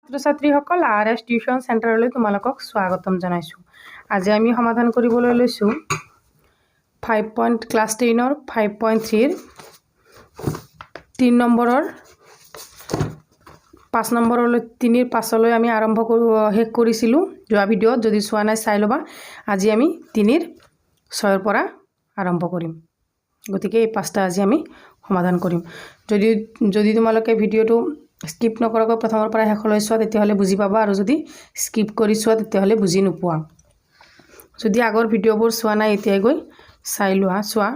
ছাত্ৰী-ছাত্ৰীসকল RS tuition চেণ্টাৰলৈ তোমালোকক স্বাগতম জনাইছোঁ। আজি আমি সমাধান কৰিবলৈ লৈছোঁ 5 ক্লাছ 10ৰ 5.3 ৰ 3 নম্বৰৰ 5 নম্বৰলৈ 3ৰ 5লৈ আমি আৰম্ভ শেষ কৰিছিলোঁ যোৱা ভিডিঅ'ত। যদি চোৱা নাই চাই ল'বা। আজি আমি 3ৰ 6ৰ পৰা আৰম্ভ কৰিম। গতিকে এই 5টা আজি আমি সমাধান কৰিম। যদি তোমালোকে ভিডিঅ'টো স্কিপ নকৰাকৈ প্ৰথমৰ পৰা শেষলৈ চোৱা তেতিয়াহ'লে বুজি পাবা, আৰু যদি স্কিপ কৰি চোৱা তেতিয়াহ'লে বুজি নোপোৱা। যদি আগৰ ভিডিঅ'বোৰ চোৱা নাই এতিয়াই গৈ চাই লোৱা। চোৱা,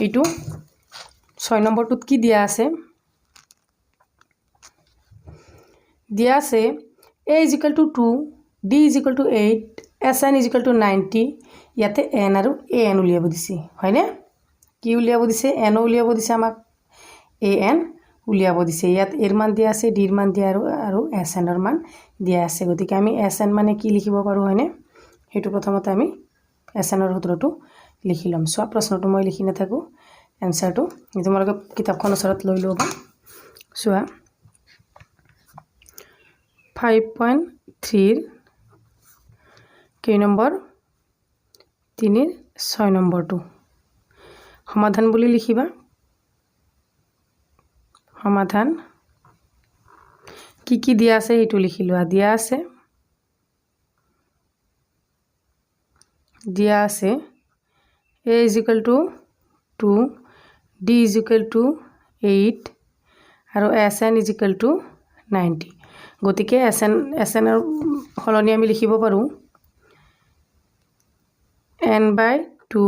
এইটো 6 নম্বৰটোত কি দিয়া আছে? দিয়া আছে a = 2, d = 8, sn = 90। ইয়াতে n আৰু an উলিয়াব দিছে, হয়নে? কি উলিয়াব দিছে? n উলিয়াব দিছে আমাক, an উলিয়াব দিছে। ইয়াত এৰ মান দিয়া আছে, ডিৰ মান দিয়া আৰু sn ৰ মান দিয়া আছে। গতিকে আমি sn মানে কি লিখিব পাৰোঁ, হয়নে? সেইটো প্ৰথমতে আমি sn ৰ সূত্ৰটো লিখি ল'ম। চোৱা, প্ৰশ্নটো মই লিখি নাথাকোঁ, এনচাৰটো তোমালোকে কিতাপখন ওচৰত লৈ ল'বা। চোৱা, 5.3 কেই নম্বৰ? 3ৰ 6 নম্বৰটো সমাধান বুলি লিখিবা। সমাধান কি দিয়া আছে সেইটো লিখি লোৱা। দিয়া আছে a = 2, d = 8 আৰু sn = 90। গতিকে sn ৰ সলনি আমি লিখিব পাৰোঁ n/2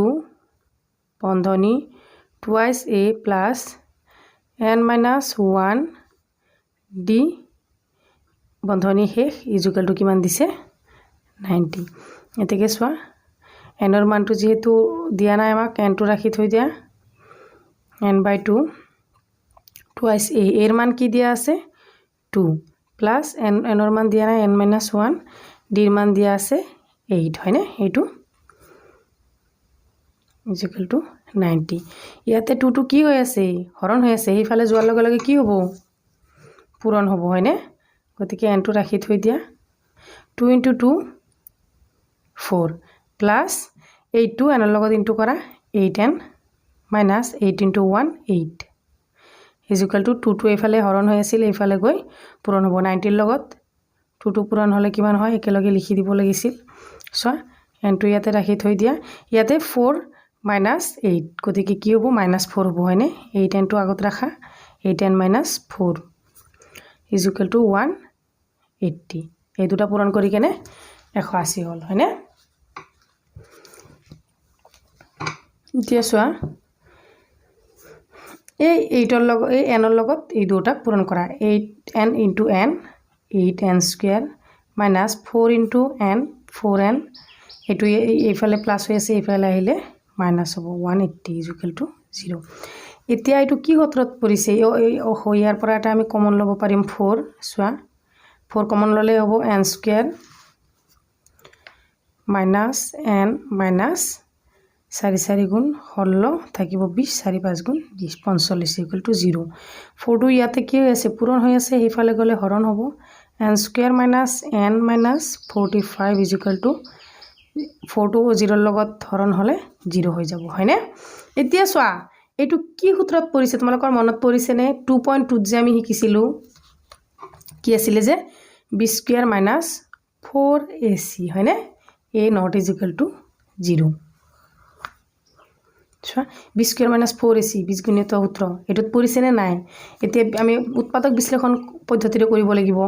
বন্ধনী twice a plus n - 1 d বন্ধনী শেষ = কিমান দিছে? 90। এতেকে চোৱা, n ৰ মানটো যেহেতু দিয়া নাই আমাক, nটো ৰাখি থৈ দিয়া। n/2 twice a, এৰ মান কি দিয়া আছে? 2 প্লাস n ৰ মান দিয়া নাই, n - 1, ডিৰ মান দিয়া আছে 8, হয়নে? এইটো = 90। ইয়াতে 2টো কি হৈ আছে? হৰণ হৈ আছে। সেইফালে যোৱাৰ লগে লগে কি হ'ব? পূৰণ হ'ব, হয়নে? গতিকে nটো ৰাখি থৈ দিয়া। 2 × 2 4 প্লাস 8টো n ৰ লগত ইনটু কৰা, 8n মাইনাস 8 × 1 8 = 2টো এইফালে হৰণ হৈ আছিল, এইফালে গৈ পূৰণ হ'ব। 90ৰ লগত 2টো পূৰণ হ'লে কিমান হয় একেলগে লিখি দিব লাগিছিল। চোৱা, nটো ইয়াতে ৰাখি থৈ দিয়া। ইয়াতে 4 - 8, গতিকে কি হ'ব? -4 হ'ব, হয়নে? 8nটো আগত ৰাখা, 8n - 4 = 180। এই দুটা পূৰণ কৰি কেনে 180 হ'ল, হয়নে? এতিয়া চোৱা, এই 8ৰ লগত এই n-ৰ লগত এই দুটাক পূৰণ কৰা। 8n × n 8n² minus 4 × n 4n, এইটো এইফালে প্লাছ হৈ আছে, এইফালে আহিলে মাইনাছ হ'ব, 180 = 0। এতিয়া এইটো কি সূত্ৰত পৰিছে? ইয়াৰ পৰা এটা আমি কমন ল'ব পাৰিম 4। চোৱা, 4 কমন ল'লে হ'ব n² মাইনাছ n মাইনাছ 4 4 গুণ 16 থাকিব 20, 4 5 গুণ 20, 45 = 0। 4টো ইয়াতে কি হৈ আছে? পূৰণ হৈ আছে, সেইফালে গ'লে হৰণ হ'ব। n² মাইনাছ n মাইনাছ 45 = 4টো 0ৰ লগত হৰণ হ'লে 0 হৈ যাব, হয়নে? এতিয়া চোৱা, এইটো কি সূত্ৰত পৰিছে? তোমালোকৰ মনত পৰিছেনে? 2.2 যে আমি শিকিছিলোঁ, কি আছিলে যে? b² মাইনাছ 4ac, হয়নে? a not = 0। চোৱা, b² মাইনাছ 4ac বীজগণিত সূত্ৰ এইটোত পৰিছেনে নাই? এতিয়া আমি উৎপাদক বিশ্লেষণ পদ্ধতিৰে কৰিব লাগিব।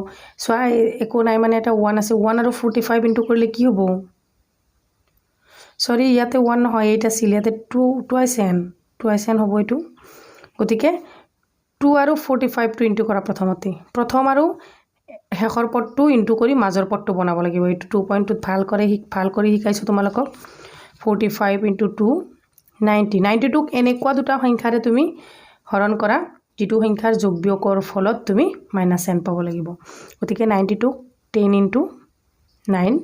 চোৱা, একো নাই মানে এটা 1 আছে, 1 আৰু 45 ইনটু কৰিলে কি হ'ব? সৰি, ইয়াতে 1 নহয়, 8 আছিল, ইয়াতে 2 twice n হ'ব এইটো। গতিকে 2 আৰু 45টো ইনটু কৰা প্ৰথমতে। প্ৰথম আৰু শেষৰ পদটো ইনটু কৰি মাজৰ পদটো বনাব লাগিব। এইটো 2.2 ভাল কৰি শিকাইছোঁ তোমালোকক। 45 × 2 90। 90টোক এনেকুৱা দুটা সংখ্যাৰে তুমি হৰণ কৰা যিটো সংখ্যাৰ যোগ বিয়োগৰ ফলত তুমি -n পাব লাগিব। গতিকে 90টোক 10 × 9,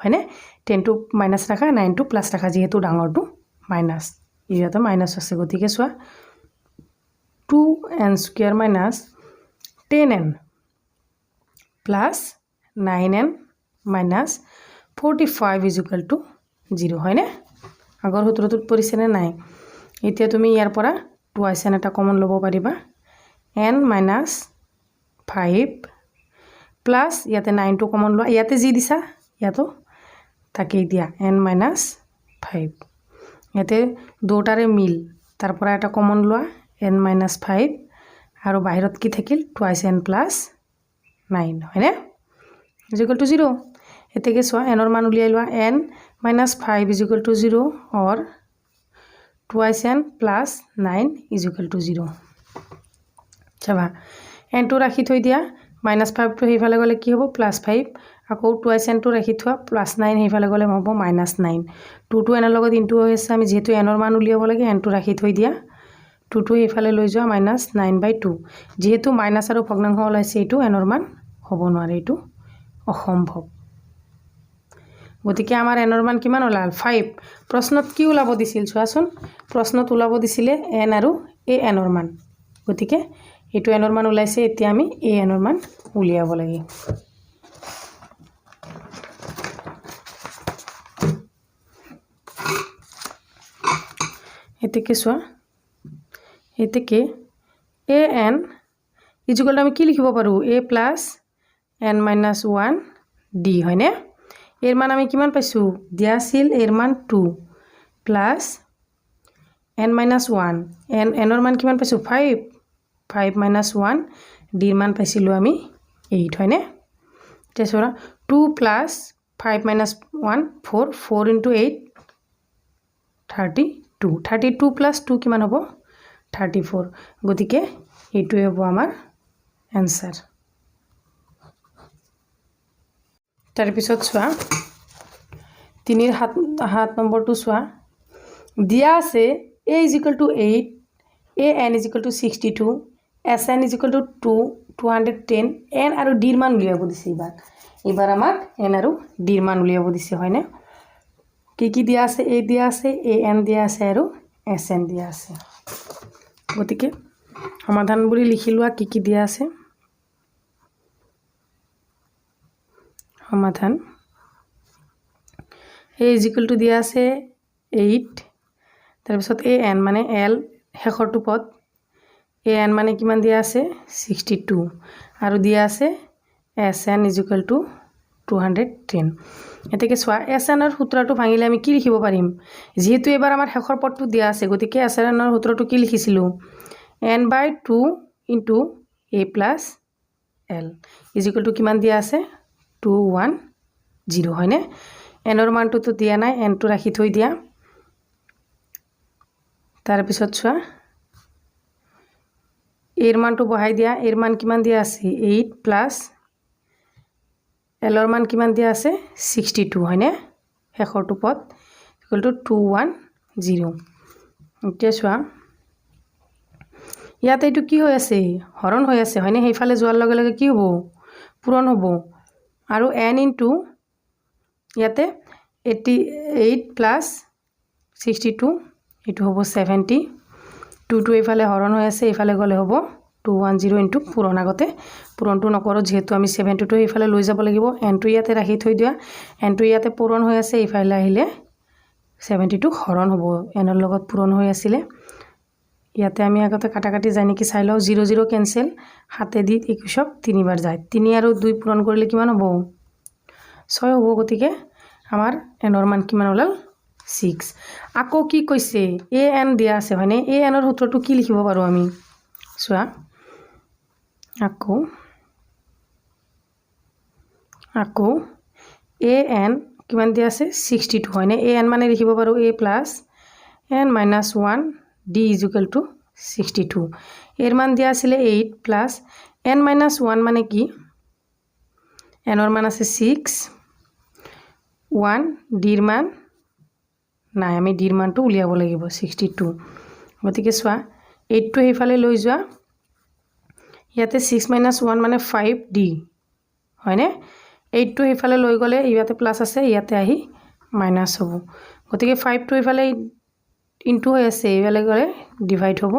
হয়নে? 10টো মাইনাছ ৰাখা, 9টো প্লাছ ৰাখা, যিহেতু ডাঙৰটো মাইনাছ, ইয়াতে মাইনাছ আছে। গতিকে চোৱা, 2n² minus 10n plus 9n minus 45 equal to 0 হয়নে আগৰ সূত্ৰটোত পৰিছেনে নাই এতিয়া তুমি ইয়াৰ পৰা টুৱাইছ n এটা কমন ল'ব পাৰিবা n মাইনাছ 5 প্লাছ ইয়াতে 9 টো কমন লোৱা ইয়াতে যি দিছা ইয়াতো তাকেই দিয়া n মাইনাছ 5 ইয়াতে দুটাৰে মিল তাৰ পৰা এটা কমন লোৱা n মাইনাছ 5 আৰু বাহিৰত কি থাকিল টুৱাইছ n প্লাছ 9 হয়নে ইকুৱেল টু 0 এতেকে চোৱা n ৰ মান উলিয়াই লোৱা n minus 5 is equal to 0 or twice n plus 9 is equal to 0 চাবা n টো ৰাখি থৈ দিয়া minus 5 টো হেইফালে গলে কি হ'ব plus 5 আকৌ twice n টো ৰাখি থোৱা plus 9 হেইফালে গলে হ'ব minus 9 2 to n ৰ লগত ইনটু হৈ আছে আমি যেহেতু n ৰ মান উলিয়াব লাগে n টো ৰাখি থৈ দিয়া 2 টো হেইফালে লৈ যোৱা minus 9/2 যেহেতু মাইনাস আৰু ভগ্নাংশ ওলাইছে এইটো n ৰ মান হ'ব নোৱাৰে এইটো অসম্ভৱ গতিকে আমাৰ n ৰ মান কিমান ওলাল 5 প্ৰশ্নত কি ওলাব দিছিল চোৱাচোন প্ৰশ্নত ওলাব দিছিলে n আৰু a n ৰ মান গতিকে এইটো n ৰ মান ওলাইছে এতিয়া আমি a n ৰ মান উলিয়াব লাগে এতেকে চোৱা এতেকে a n ইকুৱেল আমি কি লিখিব পাৰো a n - 1 d হয়নে এর মান আমি কিমান পাইছো দিয়া আছিল এর মান 2 প্লাস n - 1 n এর মান কিমান পাইছো 5 - 1 d এর মান পাইছিলো আমি 8 হয়নে তেছৰা 2 প্লাস 5 - 1 4 into 8 32 প্লাস 2 কিমান হ'ব 34 গতিকে এইটোই হ'ব আমাৰ आंसर तार पिছত চোৱা 3 ৰ 7 নম্বৰটো চোৱা দিয়া আছে a = 8 an = 62 sn = 210 n আৰু d ৰ মান উলিয়াব দিছে এবাৰ আমাক n আৰু d ৰ মান উলিয়াব দিছে হয়নে কি দিয়া আছে a দিয়া আছে an দিয়া আছে আৰু sn দিয়া আছে গতিকে সমাধান বুলি লিখি লোৱা কি দিয়া আছে সমাধান a = দিয়া আছে 8 তাৰ পিছত an মানে l শেষৰটো পদ an মানে কিমান দিয়া আছে 62 আৰু দিয়া আছে sn = 210 এতেকে চোৱা sn ৰ সূত্ৰটো ভাঙিলে আমি কি লিখিব পাৰিম যেহেতু এবাৰ আমাৰ শেষৰ পদটো দিয়া আছে গতিকে sn ৰ সূত্ৰটো কি লিখিছিলো n/2 into a plus l = কিমান দিয়া আছে 210 হয়নে n ৰ মানটো তো দিয়া নাই n টো ৰাখি থৈ দিয়া তাৰ পিছত চোৱা এৰ মানটো বহাই দিয়া এৰ মান কিমান দিয়া আছে 8 plus l ৰ মান কিমান দিয়া আছে 62 হয়নে শেষৰটো পদ = 210 এতিয়া চোৱা ইয়াতে এইটো কি হৈ আছে হৰণ হৈ আছে হয়নে হেইফালে যোৱাৰ লগে লগে কি হ'ব পূৰণ হ'ব আৰু n into ইয়াতে 88 plus 62 এটো হ'ব 70 2 টো এফালে হৰণ হৈ আছে এফালে গলে হ'ব 210 into পূৰণ আগতে পূৰণটো নকৰো যেহেতু আমি 72 এফালে লৈ যাব লাগিব n টো ইয়াতে ৰাখি থৈ দিয়া n টো ইয়াতে পূৰণ হৈ আছে এফালে আহিলে 72 হৰণ হ'ব n ৰ লগত পূৰণ হৈ আছিল ইয়াতে আমি আগতে কাটাকাটি যাই নেকি চাই লও 0 0 ক্যান্সেল হাতে দি 21 তিনিবাৰ যায় 3 আৰু 2 পূৰণ কৰিলে কিমান হ'ব 6 হ'ব গতিকে আমাৰ n ৰ মান কিমান ওলাল 6 আকৌ কি কৈছে an দিয়া আছে হয়নে an ৰ সূত্ৰটো কি লিখিব পাৰো আমি চোৱা আকৌ an কিমান দিয়া আছে 62 হয়নে an মানে লিখিব পাৰো a plus n minus 1 d = 62 এর মান দিয়া আছিল 8 plus n minus 1 মানে কি n ৰ মান আছে 6 1 d ৰ মান নাই আমি d ৰ মানটো উলিয়াব লাগিব 62 গতিকে চোৱা 8 টো হেইফালে লৈ যোৱা ইয়াতে 6 minus 1 মানে 5d হয়নে 8 টো হেইফালে লৈ গলে ইয়াতে প্লাস আছে ইয়াতে আহি মাইনাস হ'ব গতিকে 5 টো হেইফালে ইনটু হৈ আছে এইফালে গ'লে ডিভাইড হ'ব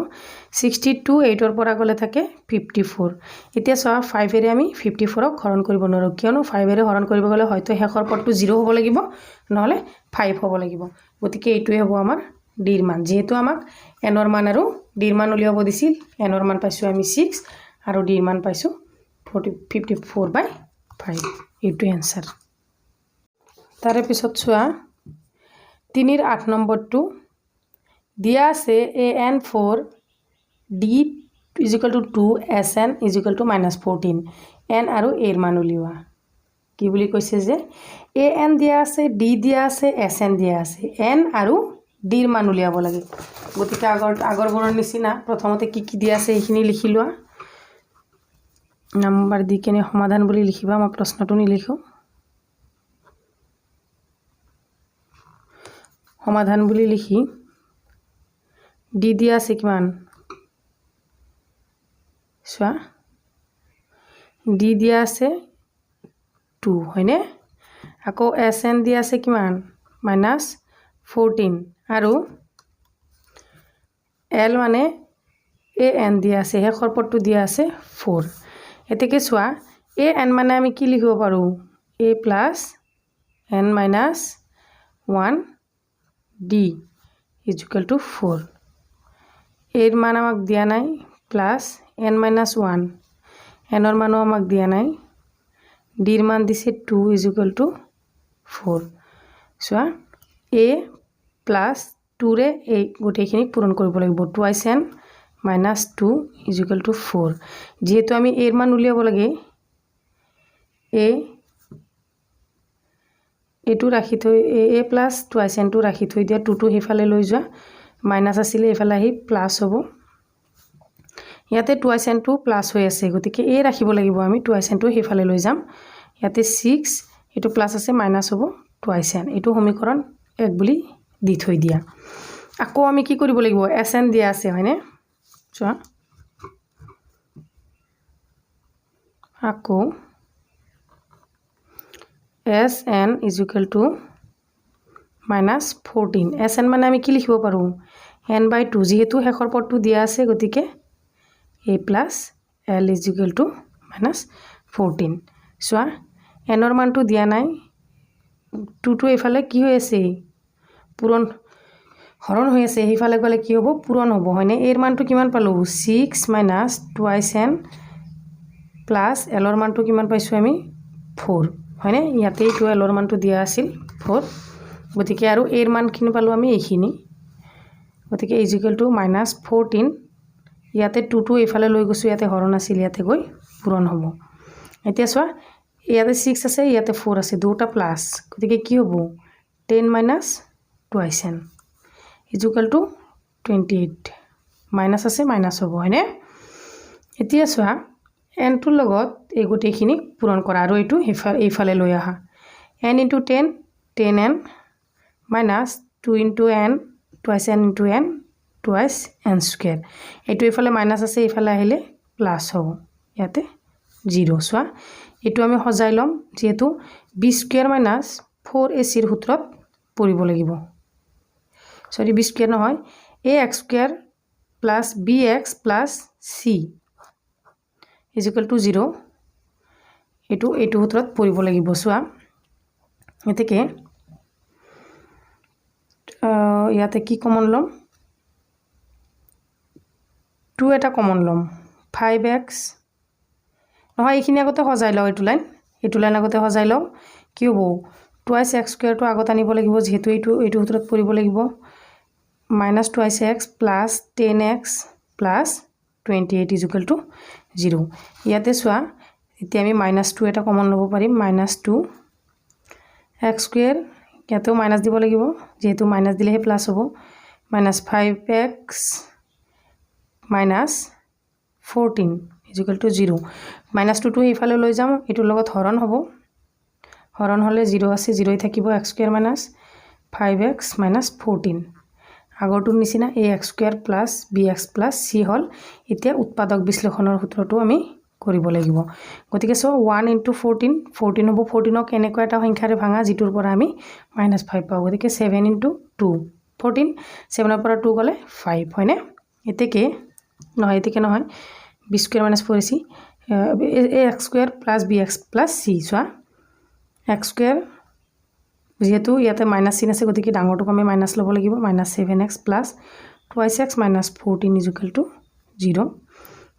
62 8ৰ পৰা গ'লে থাকে 54 এতিয়া চোৱা 5 এৰে আমি 54ক হৰণ কৰিব নোৱাৰো কিয়নো 5 এৰে হৰণ কৰিব গ'লে হয়তো শেষৰ পদটো 0 হ'ব লাগিব নহলে 5 হ'ব লাগিব গতিকে এইটোৱে হ'ব আমাৰ d ৰ মান যেহেতু আমাক n ৰ মান আৰু d ৰ মান উলিয়াব দিছিল n ৰ মান পাইছো আমি 6 আৰু d ৰ মান পাইছো 54/5 এইটো आंसर তাৰে পিছত চোৱা 3 ৰ 8 নম্বৰটো দিয়া আছে an4 d = 2 sn = -14 n আৰু a ৰ মান উলিওৱা কি বুলি কৈছে যে an দিয়া আছে d দিয়া আছে sn দিয়া আছে n আৰু d ৰ মান উলিয়াব লাগে গতিকে আগৰবোৰৰ নিচিনা প্ৰথমতে কি দিয়া আছে এইখিনি লিখি লোৱা নাম্বাৰ দি কেনে সমাধান বুলি লিখিবা মই প্ৰশ্নটো নিলিখো সমাধান বুলি লিখি d দিয়া আছে কিমান চোৱা d দিয়া আছে 2 হয়নে আকৌ sn দিয়া আছে কিমান -14 আৰু l মানে an দিয়া আছে শেষৰ পদটো দিয়া আছে 4 এতেকে চোৱা an মানে আমি কি লিখিব পাৰো a + n - 1 d = 4 এর মান আমাক দিয়া নাই প্লাস n - 1 n এর মানও আমাক দিয়া নাই d এর মান দিছে 2 = 4 সো a প্লাস 2 রে এই গোটেইখিনি পূরণ কৰিব লাগিব 2n - 2 = 4 যেহেতু আমি এর মান উলিয়াব লাগে a এটু রাখি থৈ a প্লাস 2n টু রাখি থৈ দিয়া 2 টু হেফালে লৈ যোৱা মাইনাস আসিলে এফালে আহি প্লাস হ'ব ইয়াতে 2n টু প্লাস হৈ আছে গতিকে a ৰাখিব লাগিব আমি 2n টু হেফালে লৈ যাম ইয়াতে 6 এটু প্লাস আছে মাইনাস হ'ব 2n এটু সমীকৰণ 1 বুলি দি থৈ দিয়া আকৌ আমি কি কৰিব লাগিব sn দিয়া আছে হয়নে চোৱা আকৌ sn = -14 sn মানে আমি কি লিখিব পাৰো n/2 যেহেতু শেষৰ পদটো দিয়া আছে গতিকে a + l = -14 চোৱা n ৰ মানটো দিয়া নাই 2 টু এফালে কি হৈ আছে পূৰণ হৰণ হৈ আছে এইফালে গলে কি হ'ব পূৰণ হ'ব হয়নে এৰ মানটো কিমান পালো 6 - 2n প্লাস l ৰ মানটো কিমান পাইছো আমি 4 হয়নে ইয়াতে 12 ৰ মানটো দিয়া আছিল 4 গতিকে আৰু এর মান কিনি পালো আমি এইখিনি গতিকে = -14 ইয়াতে 2 টু এফালে লৈ গৈছো ইয়াতে হৰণ আছিল ইয়াতে গৈ পূৰণ হ'ব এতিয়া চোৱা ইয়াতে 6 আছে ইয়াতে 4 আছে দুটা প্লাস গতিকে কি হ'ব 10 - 2n = 28 মাইনাস আছে মাইনাস হ'ব হয়নে এতিয়া চোৱা n টুৰ লগত এই গোটেইখিনি পূৰণ কৰা আৰু এইটো এইফালে লৈ আহা n * 10 10n - 2 * n 2n * n twice n square এইটো এইফালে মাইনাস আছে এইফালে আহিলে প্লাস হ'ব ইয়াতে 0 চোৱা এইটো আমি সজাই লম যেহেতু b² - 4ac ৰ সূত্ৰত পৰিব লাগিব সরি b² নহয় ax² + bx + c = 0 এইটো সূত্ৰত পৰিব লাগিব চোৱা এতেকে ইয়াতে কি কমন লম 2 এটা কমন লম 5x নহয় এইখিনি আগতে সজাই লও এইটো লাইন আগতে সজাই লও কি হ'ব twice x² টো আগত আনিব লাগিব যেহেতু এইটো সূত্ৰত পৰিব লাগিব -2x + 10x + 28 = 0 ইয়াতে চোৱা এতিয়া আমি -2 এটা কমন লব পাৰিম -2 x² ইয়াতেও মাইনাস দিব লাগিব যেহেতু মাইনাস দিলেহে প্লাস হ'ব -5x - 14 = 0 -2 টু এইফালে লৈ যাম এটোৰ লগত হৰণ হ'ব হৰণ হলে 0 আছে 0 থাকিব x² - 5x - 14 আগৰটোৰ নিচিনা ax² + bx + c হল এতিয়া উৎপাদক বিশ্লেষণৰ সূত্ৰটো আমি কৰিব লাগিব গতিকে সো 1 * 14 14 হ'ব 14ক এনেকুৱা এটা সংখ্যাৰে ভাঙা যিটোৰ পৰা আমি -5 পাওঁ গতিকে 7 * 2 14 7 পৰা 2 গ'লে 5 হয়নে এতেকে নহয় b square - 4ac ax square + bx + c সোয়া x স্কয়ার যেহেতু ইয়াতে মাইনাস চিন আছে গতিকে ডাঙৰটো আমি মাইনাস ল'ব লাগিব -7x + 2x - 14 = 0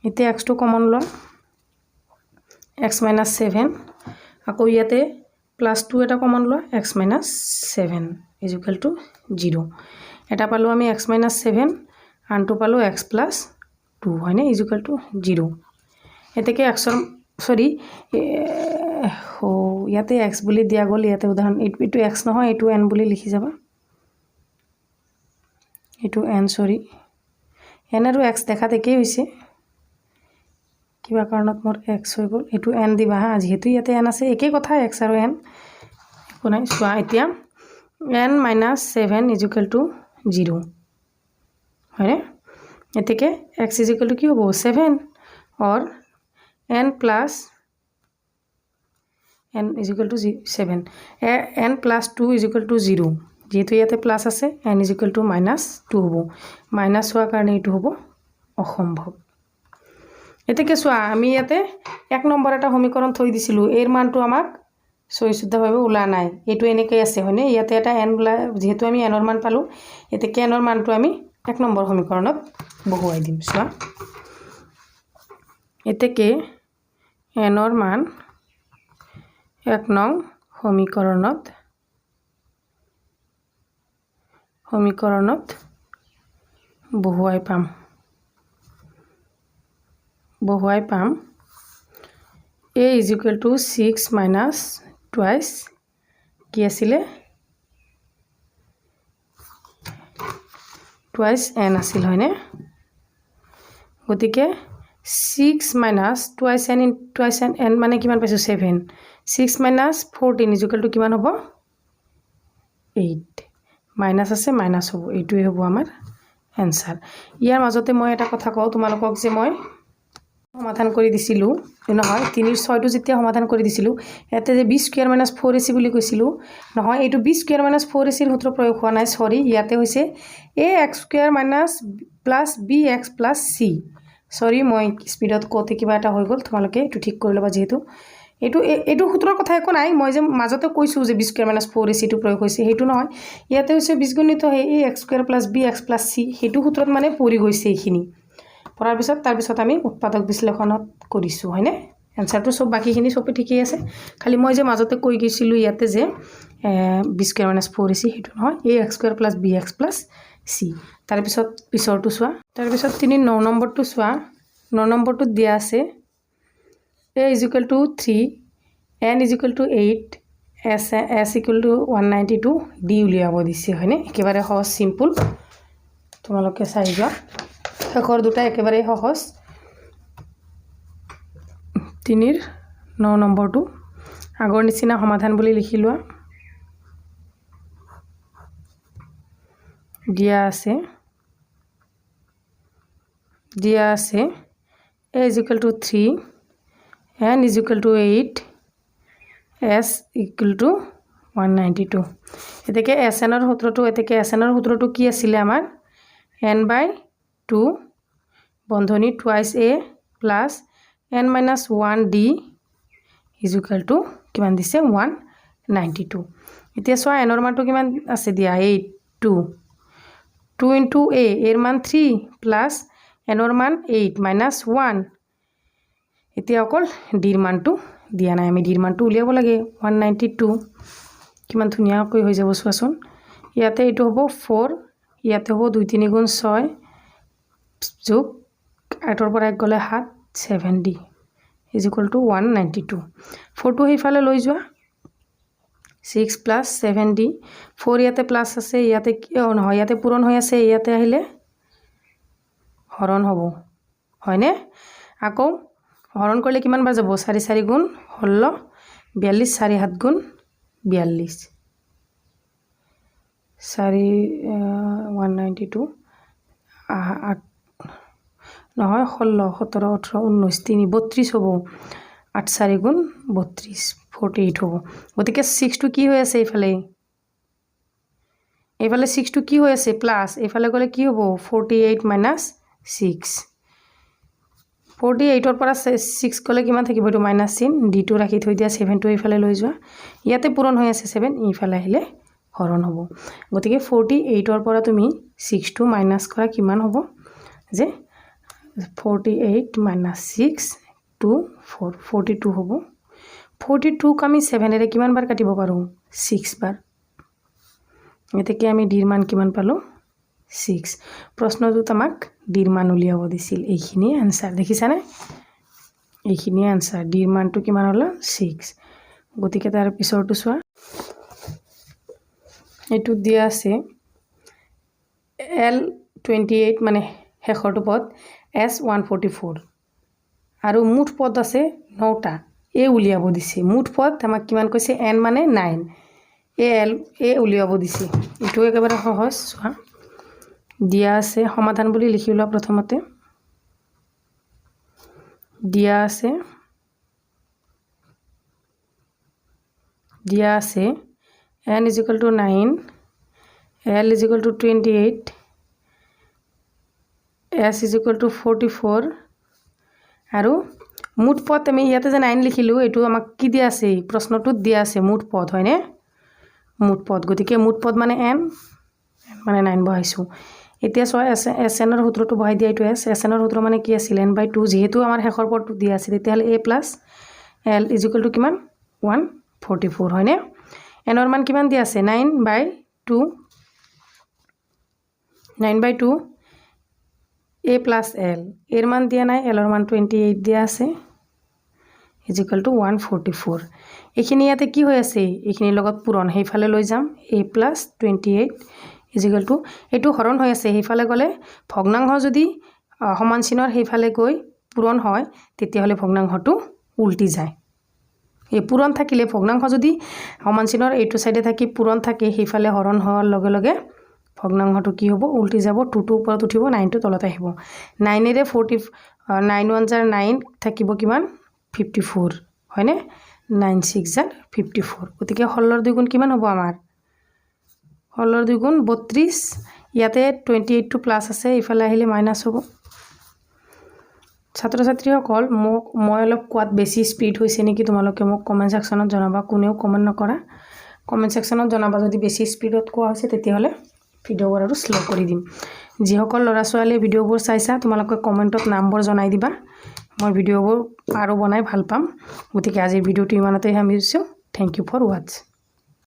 এতে x টো কমন ল x - 7 আকৌ ইয়াতে +2 এটা কমন ল x - 7 = 0 এটা পালো আমি x - 7 আনটো পালো x + 2 হয়নে = 0 এতেকে x সরি ইয়াতে x বুলি দিয়া গল ইয়াতে উদাহৰণ এটো x নহয় এটো n বুলি লিখি যাবা এটো n সরি n আৰু x দেখাত একেই হৈছে কিবা কাৰণত মোৰ x হৈ গল এটো n দিবা হা যেহেতু ইয়াতে n আছে একেই কথা x আৰু n কোনাই সোয়া এতিয়া n - 7 = 0 হয়নে এতেকে x = কি হ'ব 7 और n plus n = 7 n plus 2 = 0 যেহেতু ইয়াতে প্লাস আছে n = -2 হ'ব মাইনাস হোৱাৰ কাৰণে এটো হ'ব অসম্ভৱ এতেকে সোয়া আমি ইয়াতে এক নম্বৰ এটা সমীকৰণ থৈ দিছিলো এৰ মানটো আমাক সহিশুদ্ধভাৱে ওলা নাই এটো এনেকৈ আছে হয়নে ইয়াতে এটা n যেহেতু আমি n ৰ মান পালো এতেকে n ৰ মানটো আমি এক নম্বৰ সমীকৰণত বহুৱাই দিম সোয়া এতেকে n ৰ মান এক নং সমীকৰণত বহুৱাই পাম a = 6 - twice কি আছিলে twice n আছিল হয়নে গতিকে 6 - twice n মানে কিমান পাইছো 7 6 - 14 = কিমান হ'ব 8 মাইনাস আছে মাইনাস হ'ব এইটোই হ'ব আমাৰ आंसर ইয়াৰ মাজতে মই এটা কথা কও তোমালোকক যে মই সমাধান কৰি দিছিলো নহয় 3 ৰ 6 টো যেতিয়া সমাধান কৰি দিছিলো এতে যে b স্কয়াৰ - 4ac বুলি কৈছিলো নহয় এইটো b স্কয়াৰ - 4ac ৰ সূত্ৰ প্ৰয়োগ হোৱা নাই সৰি ইয়াতে হৈছে ax square + bx + c sorry মই স্পিডত কোতে কিবা এটা হৈ গল তোমালোকে এটো ঠিক কৰি লবা যেহেতু এটো সূত্ৰৰ কথা একো নাই মই যে মাজতে কৈছো যে b স্কয়াৰ - 4ac টো প্ৰয়োগ হৈছে হেতু নহয় ইয়াতে হৈছে বীজগণিত ax স্কয়াৰ + bx + c হেতু সূত্ৰত মানে পৰি গৈছে এইখিনি পৰাৰ পিছত তাৰ পিছত আমি উৎপাদক বিশ্লেষণত কৰিছো হয়নে आंसरটো সব বাকিখিনি সব ঠিকই আছে খালি মই যে মাজতে কৈ গৈছিলো ইয়াতে যে b স্কয়ার - 4ac হেতু নহয় ax স্কয়ার + bx + c তাৰ পিছত পিছৰটো সোৱা তাৰ পিছত 3 9 নম্বৰটো সোৱা 9 নম্বৰটো দিয়া আছে a = 3 n = 8 s = 192 d উলিয়াব দিছে হয়নে একেবাৰে সহজ সিম্পল তোমালোকে চাই যোৱা শেষৰ দুটা একেবাৰে সহজ 3 ৰ 9 নম্বৰটো আগৰ নিচিনা সমাধান বুলি লিখি লোৱা দিয়া আছে a = 3 n = 8 s = 192 এতেকে sn ৰ সূত্ৰটো কি আছিল আমাৰ n/2 বন্ধনী twice a plus n minus 1d is equal to কিমান দিছে 192 এতিয়া সোয়া n ৰ মানটো কিমান আছে দিয়া 2 into a এৰ মান 3 plus n ৰ মান 8 minus 1 এতিয়া অকল d ৰ মানটো দিয়া নাই আমি d ৰ মানটো উলিয়াব লাগে 192 কিমান ধুনিয়াকৈ হৈ যাব সোৱাচোন ইয়াতে এটো হ'ব 4 ইয়াতে হ'ব 2 3 গুণ 6 যোগ 8 ৰ পৰা 1 গলে 7 7d is equal to 192 4 টো হেফালে লৈ যোৱা 6 plus 7d 4 ইয়াতে প্লাস আছে ইয়াতে নহয় ইয়াতে পূৰণ হৈ আছে ইয়াতে আহিলে হৰণ হ'ব হয়নে আকৌ হৰণ কৰিলে কিমান বাৰ যাব 4 4 গুণ 16 42 4 7 গুণ 42 4 192 নহয় 16 17 18 19 3 32 হ'ব 8 4 গুণ 32 48 হ'ব গতিকে 6 টো কি হৈ আছে ইফালে এইফালে 6টো কি হৈ আছে প্লাছ এইফালে গ'লে কি হ'ব 48 মাইনাছ 6 48ৰ পৰা 6 গ'লে কিমান থাকিব এইটো মাইনাছ চিন ডিটো ৰাখি থৈ দিয়া 7টো এইফালে লৈ যোৱা ইয়াতে পূৰণ হৈ আছে 7 এইফালে আহিলে হৰণ হ'ব গতিকে 48ৰ পৰা তুমি 6টো মাইনাছ কৰা কিমান হ'ব যে 48 মাইনাছ 6 2 4 42 হ'ব 42ক আমি 7ৰে কিমান বাৰ কাটিব পাৰোঁ 6 বাৰ এতেকে আমি ডিৰ মান কিমান পালো 6 প্ৰশ্নটোত আমাক ডিৰ মান উলিয়াব দিছিল এইখিনি আনসাৰ দেখিছানে এইখিনি আনসাৰ ডিৰ মানটো কিমান হলো 6 গতিকে তাৰ পিছৰটো চোৱা এটো দিয়া আছে L28 মানে শেষৰটো পদ S144 আৰু মুঠ পদ আছে 9টা এ উলিয়াব দিছে মুঠ পদ আমাক কিমান কৈছে n মানে 9 এ উলিয়াব দিছে এটো একেবাৰে সহজ চোৱা দিয়া আছে সমাধান বুলি লিখি লোৱা প্ৰথমতে দিয়া আছে n = 9 L = 28 S = 44 আৰু মুঠ পদ আমি ইয়াতে যে 9 লিখিলো এটো আমাক কি দিয়া আছে প্ৰশ্নটোত দিয়া আছে মুঠ পদ হয়নে মুঠ পদ গতিকে মুঠ পদ মানে n মানে 9 বহাইছো এতিয়া চোৱা SN ৰ সূত্ৰটো বহাই দিয়া এটো SN ৰ সূত্ৰ মানে কি আছিল n/2 যেহেতু আমাৰ শেষৰ পদটো দিয়া আছে তেতিয়াহলে a + l = কিমান 144 হয়নে n ৰ মান কিমান দিয়া আছে 9/2 a + l এৰ মান দিয়া নাই l ৰ মান 28 দিয়া আছে = 144 এখিনি ইয়াতে কি হৈ আছে এখিনি লগত পূৰণ হেইফালে লৈ যাম a + 28 = এটো হৰণ হৈ আছে হেইফালে গলে ভগ্নাংশ যদি সমান চিনৰ হেইফালে গৈ পূৰণ হয় তেতিয়াহলে ভগ্নাংশটো উল্টি যায় এই পূৰণ থাকিলে ভগ্নাংশ যদি সমান চিনৰ এইটো সাইডে থাকি পূৰণ থাকে হেইফালে হৰণ হোৱাৰ লগে লগে ভগ্নাংশটো কি হ'ব উল্টি যাব 2 টো ওপৰত উঠিব 9 টো তলত আহিব 9 এৰে 40 9 1 * 9 থাকিব কিমান 54 হয়নে 9 6 * 54 গতিকে 16 ৰ 2 গুণ কিমান হ'ব আমাৰ 16 ৰ 2 গুণ 32 ইয়াতে 28 টো প্লাস আছে ইফালে আহিলে মাইনাস হ'ব ছাত্ৰ ছাত্ৰীসকল মই অলপ কোৱাত বেছি স্পিড হৈছে নেকি তোমালোকে মোক কমেন্ট সেকশনত জনাবা কোনেও কমেন্ট নকৰা কমেন্ট সেকশনত জনাবা যদি বেছি স্পিডত কোৱা হৈছে তেতিয়াহলে ভিডিওবোৰ আৰু স্লো কৰি দিম যিসকল লৰা ছোৱালী ভিডিওবোৰ চাইছা তোমালোকে কমেন্টত নামবোৰ জনাই দিবা মই ভিডিওবোৰ আৰু বনাই ভাল পাম গতিকে আজি ভিডিওটো ইমানতে সামৰিছো থ্যাংক ইউ ফৰ ওয়াচ